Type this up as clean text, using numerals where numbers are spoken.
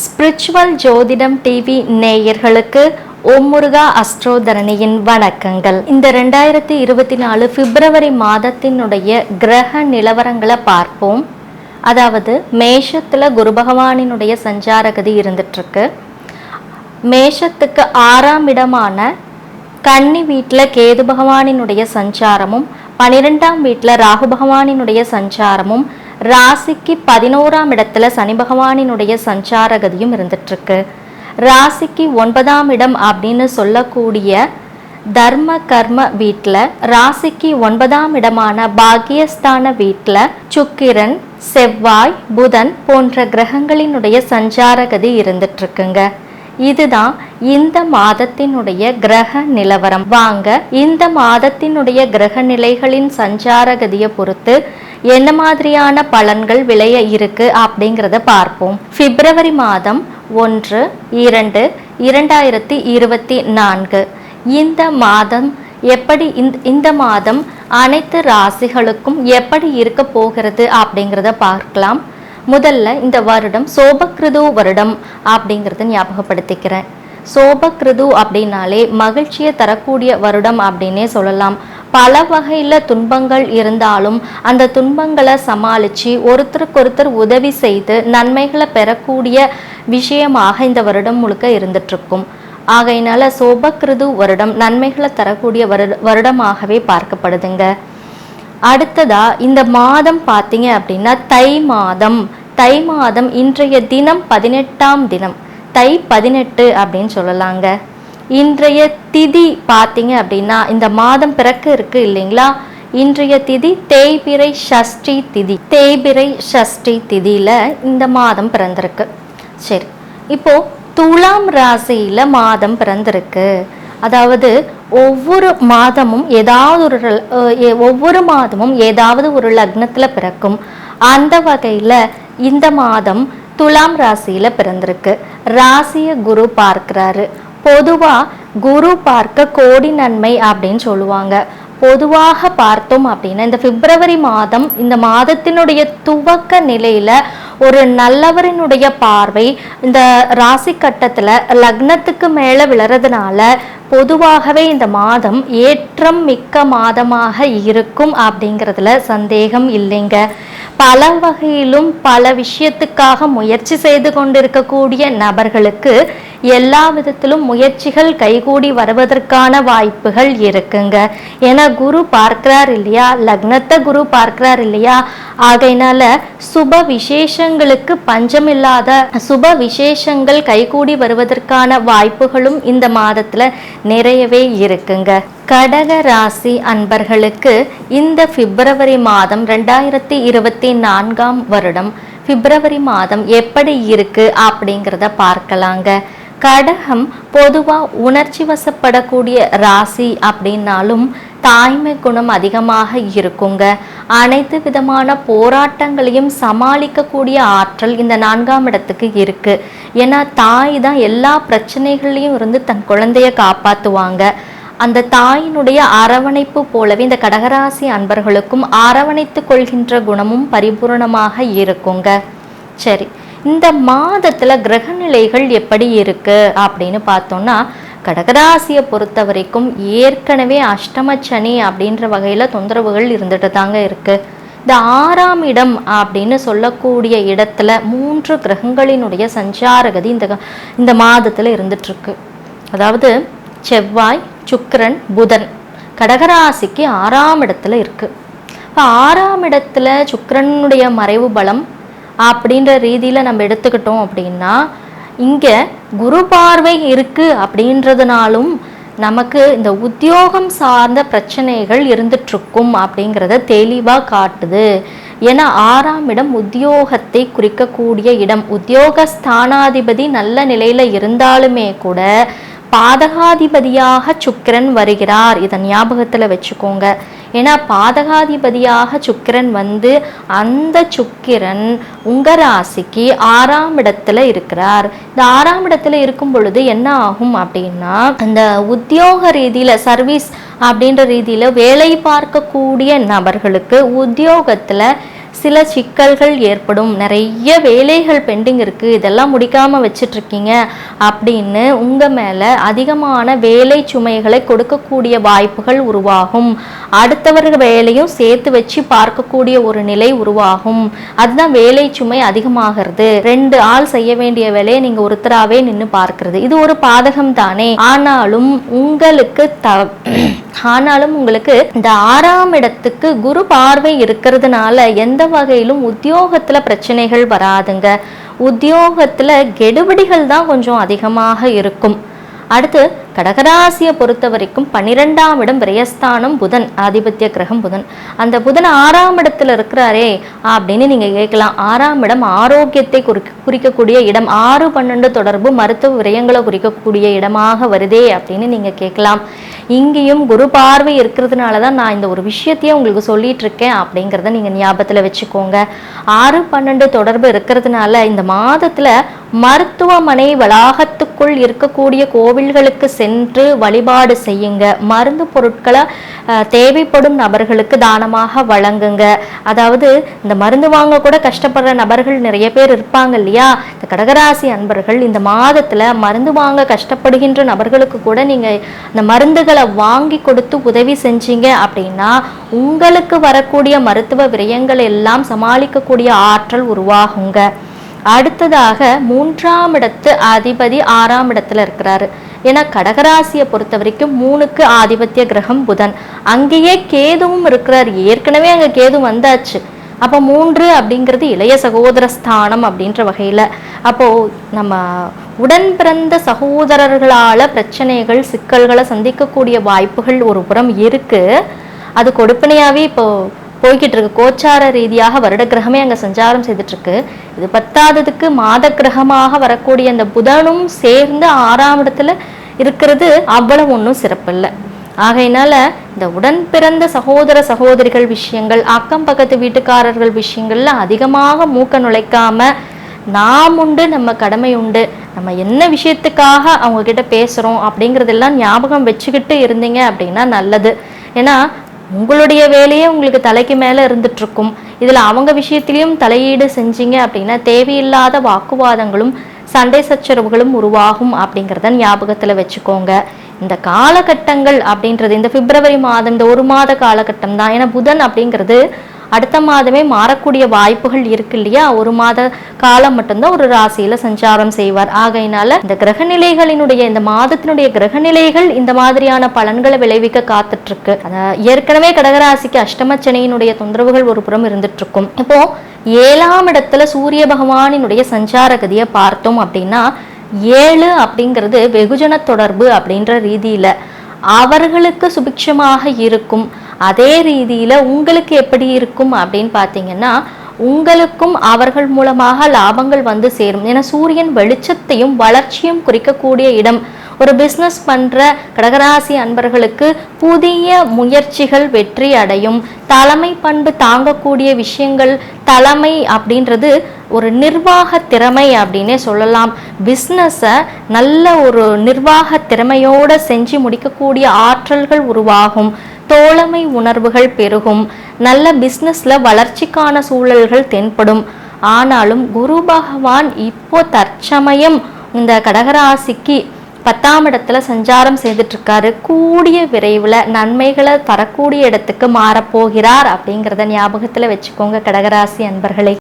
Spiritual ஜோதிடம் TV நேயர்களுக்கு ஓம் முருகா அஸ்ட்ரோதரணியின் வணக்கங்கள். இந்த 2024 பிப்ரவரி மாதத்தினுடைய கிரக நிலவரங்களை பார்ப்போம். அதாவது மேஷத்துல குரு பகவானினுடைய சஞ்சாரகதி இருந்துட்டு இருக்கு. மேஷத்துக்கு 6ஆம் இடமான கன்னி வீட்டில் கேது பகவானினுடைய சஞ்சாரமும் 12ஆம் வீட்டில் ராகு பகவானினுடைய சஞ்சாரமும் ராசிக்கு 11ஆம் இடத்துல சனி பகவானினுடைய சஞ்சாரகதியும் இருந்துட்டு இருக்கு. ராசிக்கு 9ஆம் இடம் அப்படின்னு சொல்லக்கூடிய தர்ம கர்ம வீட்டில் ராசிக்கு 9ஆம் இடமான பாக்கியஸ்தான வீட்டில் சுக்கிரன், செவ்வாய், புதன் போன்ற கிரகங்களினுடைய சஞ்சாரகதி இருந்துட்டு இருக்குங்க. இதுதான் இந்த மாதத்தினுடைய கிரக நிலவரம். வாங்க இந்த மாதத்தினுடைய கிரக நிலைகளின் சஞ்சாரகதியை பொறுத்து என்ன மாதிரியான பலன்கள் விளைய இருக்கு அப்படிங்கிறத பார்ப்போம். பிப்ரவரி மாதம் 1, 2, 2024 இந்த மாதம் எப்படி இந்த மாதம் அனைத்து ராசிகளுக்கும் எப்படி இருக்க போகிறது அப்படிங்கிறத பார்க்கலாம். முதல்ல இந்த வருடம் சோபக்கிருது வருடம் அப்படிங்கிறத ஞாபகப்படுத்திக்கிறேன். சோபக்கிருது அப்படின்னாலே மகிழ்ச்சியை தரக்கூடிய வருடம் அப்படின்னே சொல்லலாம். பல வகையில் துன்பங்கள் இருந்தாலும் அந்த துன்பங்களை சமாளித்து ஒருத்தருக்கொருத்தர் உதவி செய்து நன்மைகளை பெறக்கூடிய விஷயமாக இந்த வருடம் முழுக்க இருந்துட்டுருக்கும். ஆகையினால சோபக்கிருது வருடம் நன்மைகளை தரக்கூடிய வருடமாகவே பார்க்கப்படுதுங்க. அடுத்ததா இந்த மாதம் பார்த்தீங்க அப்படின்னா தை மாதம் இன்றைய தினம் 18ஆம் தினம், தை 18 அப்படின்னு சொல்லலாங்க. இன்றைய திதி பார்த்தீங்க அப்படின்னா இந்த மாதம் பிறக்க இருக்கு இல்லைங்களா, இன்றைய திதி தேய்பிறை சஷ்டி திதியில இந்த மாதம் பிறந்திருக்கு. சரி, இப்போ துலாம் ராசியில மாதம் பிறந்திருக்கு. அதாவது ஒவ்வொரு மாதமும் ஏதாவது ஒரு லக்னத்துல பிறக்கும். அந்த வகையில இந்த மாதம் துலாம் ராசியில பிறந்திருக்கு. ராசிய குரு பார்க்கிறாரு. பொதுவா குரு பார்க்க கோடி நன்மை அப்படின்னு சொல்லுவாங்க. பொதுவாக பார்த்தோம் அப்படின்னா இந்த பிப்ரவரி மாதம் இந்த மாதத்தினுடைய துவக்க நிலையில ஒரு நல்லவரினுடைய பார்வை இந்த ராசி கட்டத்துல லக்னத்துக்கு மேல விழறதுனால பொதுவாகவே இந்த மாதம் ஏற்றம் மிக்க மாதமாக இருக்கும் அப்படிங்கிறதுல சந்தேகம் இல்லைங்க. பல வகையிலும் பல விஷயத்துக்காக முயற்சி செய்து கொண்டிருக்கக்கூடிய நபர்களுக்கு எல்லா விதத்திலும் முயற்சிகள் கைகூடி வருவதற்கான வாய்ப்புகள் இருக்குங்க. ஏன்னா குரு பார்க்கிறார் இல்லையா, லக்னத்தை குரு பார்க்கிறார் இல்லையா, ஆகையினால சுப விசேஷங்களுக்கு பஞ்சமில்லாத சுப விசேஷங்கள் கைகூடி வருவதற்கான வாய்ப்புகளும் இந்த மாதத்துல நிறையவே இருக்குங்க. கடக ராசி அன்பர்களுக்கு இந்த பிப்ரவரி மாதம் 2024ஆம் வருடம் பிப்ரவரி மாதம் எப்படி இருக்கு அப்படிங்கிறத பார்க்கலாங்க. கடகம் பொதுவா உணர்ச்சி வசப்படக்கூடிய ராசி அப்படின்னாலும் தாய்மை குணம் அதிகமாக இருக்குங்க. அனைத்து விதமான போராட்டங்களையும் சமாளிக்கக்கூடிய ஆற்றல் இந்த 4ஆம் இடத்துக்கு இருக்கு. ஏன்னா தாய் தான் எல்லா பிரச்சனைகளையும் இருந்து தன் குழந்தைய காப்பாத்துவாங்க. அந்த தாயினுடைய அரவணைப்பு போலவே இந்த கடகராசி அன்பர்களுக்கும் அரவணைத்து கொள்கின்ற குணமும் பரிபூர்ணமாக இருக்குங்க. சரி, இந்த மாதத்துல கிரக நிலைகள் எப்படி இருக்கு அப்படின்னு பார்த்தோம்னா கடகராசியை பொறுத்த வரைக்கும் ஏற்கனவே அஷ்டம சனி அப்படின்ற வகையில தொந்தரவுகள் இருந்துட்டு தாங்க இருக்கு. இந்த 6ஆம் இடம் அப்படின்னு சொல்லக்கூடிய இடத்துல 3 கிரகங்களினுடைய சஞ்சாரகதி இந்த மாதத்துல இருந்துட்டு இருக்கு. அதாவது செவ்வாய், சுக்கிரன், புதன் கடகராசிக்கு 6ஆம் இடத்துல இருக்கு. 6ஆம் இடத்துல சுக்கிரனுடைய மறைவு பலம் அப்படின்ற ரீதியில நம்ம எடுத்துக்கிட்டோம் அப்படின்னா இங்க குரு பார்வை இருக்கு அப்படின்றதுனாலும் நமக்கு இந்த உத்தியோகம் சார்ந்த பிரச்சனைகள் இருந்துட்டு இருக்கும் அப்படிங்கிறத தெளிவா காட்டுது. ஏன்னா 6ஆம் இடம் உத்தியோகத்தை குறிக்கக்கூடிய இடம். உத்தியோக ஸ்தானாதிபதி நல்ல நிலையில இருந்தாலுமே கூட பாதகாதிபதியாக சுக்கிரன் வருகிறார். இதை ஞாபகத்துல வச்சுக்கோங்க. ஏன்னா பாதகாதிபதியாக சுக்கிரன் வந்து அந்த சுக்கிரன் உங்க ராசிக்கு 6ஆம் இடத்துல இருக்கிறார். இந்த 6ஆம் இடத்துல இருக்கும் பொழுது என்ன ஆகும் அப்படின்னா, அந்த உத்தியோக ரீதியில சர்வீஸ் அப்படின்ற ரீதியில வேலை பார்க்கக்கூடிய நபர்களுக்கு உத்தியோகத்துல சில சிக்கல்கள் ஏற்படும். நிறைய வேலைகள் பெண்டிங் இருக்கு, இதெல்லாம் முடிக்காம வச்சிட்டு இருக்கீங்க அப்படின்னு உங்க மேல அதிகமான வேலை சுமைகளை கொடுக்கக்கூடிய வாய்ப்புகள் உருவாகும். அடுத்தவர்கள் வேலையும் சேர்த்து வச்சு பார்க்கக்கூடிய ஒரு நிலை உருவாகும். அதுதான் வேலை சுமை அதிகமாகிறது. 2 ஆள் செய்ய வேண்டிய வேலையை நீங்க ஒருத்தராவே நின்று பார்க்கிறது. இது ஒரு பாதகம் தானே. ஆனாலும் உங்களுக்கு இந்த 6ஆம் இடத்துக்கு குரு பார்வை இருக்கிறதுனால எந்த வகையிலும் உத்தியோகத்துல பிரச்சனைகள் வராதுங்க. உத்தியோகத்துல கெடுபிடிகள் தான் கொஞ்சம் அதிகமாக இருக்கும். அடுத்து கடகராசியை பொறுத்த வரைக்கும் 12ஆம் இடம் விரயஸ்தானம், புதன் ஆதிபத்திய கிரகம் புதன். அந்த புதன் 6ஆம் இடத்துல இருக்கிறாரே அப்படின்னு நீங்க கேட்கலாம். 6ஆம் இடம் ஆரோக்கியத்தை குறிக்கக்கூடிய இடம். 6-12 தொடர்பு மருத்துவ விரயங்களை குறிக்கக்கூடிய இடமாக வருதே அப்படின்னு நீங்க கேட்கலாம். இங்கேயும் குரு பார்வை இருக்கிறதுனால தான் நான் இந்த ஒரு விஷயத்தையே உங்களுக்கு சொல்லிட்டு இருக்கேன் அப்படிங்கிறத நீங்க ஞாபகத்துல வச்சுக்கோங்க. 6-12 தொடர்பு இருக்கிறதுனால இந்த மாதத்துல மருத்துவமனை வளாகத்துக்குள் இருக்கக்கூடிய கோவில்களுக்கு சென்று வழிபாடு செய்யுங்க. மருந்து பொருட்களை தேவைப்படும் நபர்களுக்கு தானமாக வழங்குங்க. அதாவது இந்த மருந்து வாங்க கூட கஷ்டப்படுற நபர்கள் நிறைய பேர் இருப்பாங்க இல்லையா. இந்த கடகராசி அன்பர்கள் இந்த மாதத்துல மருந்து வாங்க கஷ்டப்படுகின்ற நபர்களுக்கு கூட நீங்க இந்த மருந்துகளை வாங்கி கொடுத்து உதவி செஞ்சீங்க அப்படின்னா உங்களுக்கு வரக்கூடிய மருத்துவ விரயங்கள் எல்லாம் சமாளிக்கக்கூடிய ஆற்றல் உருவாகுங்க. அடுத்ததாக 3ஆம் இடத்து அதிபதி 6ஆம் இடத்துல இருக்கிறாரு. ஏன்னா கடகராசியை பொறுத்த வரைக்கும் 3க்கு ஆதிபத்திய கிரகம் புதன். அங்கேயே கேதுவும் இருக்கிறார். ஏற்கனவே அங்க கேது வந்தாச்சு. அப்போ 3 அப்படிங்கிறது இளைய சகோதர ஸ்தானம் அப்படின்ற வகையில அப்போ நம்ம உடன் பிறந்த சகோதரர்களால பிரச்சனைகள் சிக்கல்களை சந்திக்கக்கூடிய வாய்ப்புகள் ஒரு புறம் இருக்கு. அது கொடுப்பனையாவே இப்போ போய்கிட்டு இருக்கு. கோச்சார ரீதியாக வருட கிரகமே அங்க சஞ்சாரம் செய்துட்டு இருக்கு. இது 10ஆவதுக்கு மாத கிரகமாக வரக்கூடிய அந்த புதனும் சேர்ந்து 6ஆம் இடத்துல இருக்கிறது அவ்வளவு ஒன்றும் சிறப்பு இல்லை. ஆகையினால இந்த உடன் பிறந்த சகோதர சகோதரிகள் விஷயங்கள், அக்கம் பக்கத்து வீட்டுக்காரர்கள் விஷயங்கள்ல அதிகமாக மூக்க நுழைக்காம நாம் உண்டு நம்ம கடமை உண்டு, நம்ம என்ன விஷயத்துக்காக அவங்க கிட்ட பேசுறோம் அப்படிங்கிறதெல்லாம் ஞாபகம் வச்சுக்கிட்டு இருந்தீங்க அப்படின்னா நல்லது. ஏன்னா உங்களுடைய வேலையே உங்களுக்கு தலைக்கு மேல இருந்துட்டு இருக்கும். இதுல அவங்க விஷயத்திலையும் தலையீடு செஞ்சீங்க அப்படின்னா தேவையில்லாத வாக்குவாதங்களும் சண்டை சச்சரவுகளும் உருவாகும் அப்படிங்கிறத ஞாபகத்துல வச்சுக்கோங்க. இந்த காலகட்டங்கள் அப்படின்றது இந்த பிப்ரவரி மாதம் இந்த 1 மாத காலகட்டம் தான். ஏன்னா புதன் அப்படிங்கிறது அடுத்த மாதமே மாறக்கூடிய வாய்ப்புகள் இருக்கு இல்லையா. 1 மாத காலம் மட்டும்தான் ஒரு ராசியில சஞ்சாரம் செய்வார். ஆகையினால இந்த கிரகநிலைகளினுடைய இந்த மாதத்தினுடைய கிரகநிலைகள் இந்த மாதிரியான பலன்களை விளைவிக்க காத்துட்டு இருக்கு. ஏற்கனவே கடகராசிக்கு அஷ்டமச்சனையினுடைய தொந்தரவுகள் ஒரு புறம் இருந்துட்டு இருக்கும். இப்போ 7ஆம் இடத்துல சூரிய பகவானினுடைய சஞ்சார கதியை பார்த்தோம் அப்படின்னா 7 அப்படிங்கிறது வெகுஜன தொடர்பு அப்படின்ற ரீதியில அவர்களுக்கு சுபிக்ஷமாக இருக்கும். அதே ரீதியில உங்களுக்கு எப்படி இருக்கும் அப்படின்னு பார்த்தீங்கன்னா உங்களுக்கும் அவர்கள் மூலமாக லாபங்கள் வந்து சேரும். ஏன்னா சூரியன் வெளிச்சத்தையும் வளர்ச்சியும் குறிக்கக்கூடிய இடம். ஒரு பிஸ்னஸ் பண்ற கடகராசி அன்பர்களுக்கு புதிய முயற்சிகள் வெற்றி அடையும். தலைமை பண்பு தாங்கக்கூடிய விஷயங்கள், தலைமை அப்படின்றது ஒரு நிர்வாக திறமை அப்படின்னே சொல்லலாம். பிஸ்னஸை நல்ல ஒரு நிர்வாக திறமையோட செஞ்சு முடிக்கக்கூடிய ஆற்றல்கள் உருவாகும். தோழமை உணர்வுகள் பெருகும். நல்ல பிஸ்னஸ்ல வளர்ச்சிக்கான சூழல்கள் தென்படும். ஆனாலும் குரு பகவான் இப்போ தற்சமயம் இந்த கடகராசிக்கு 10ஆம் இடத்துல சஞ்சாரம் செய்துட்டு இருக்காரு. கூடிய விரைவில் நன்மைகளை தரக்கூடிய இடத்துக்கு மாறப்போகிறார் அப்படிங்கிறத ஞாபகத்துல வச்சுக்கோங்க கடகராசி அன்பர்களே.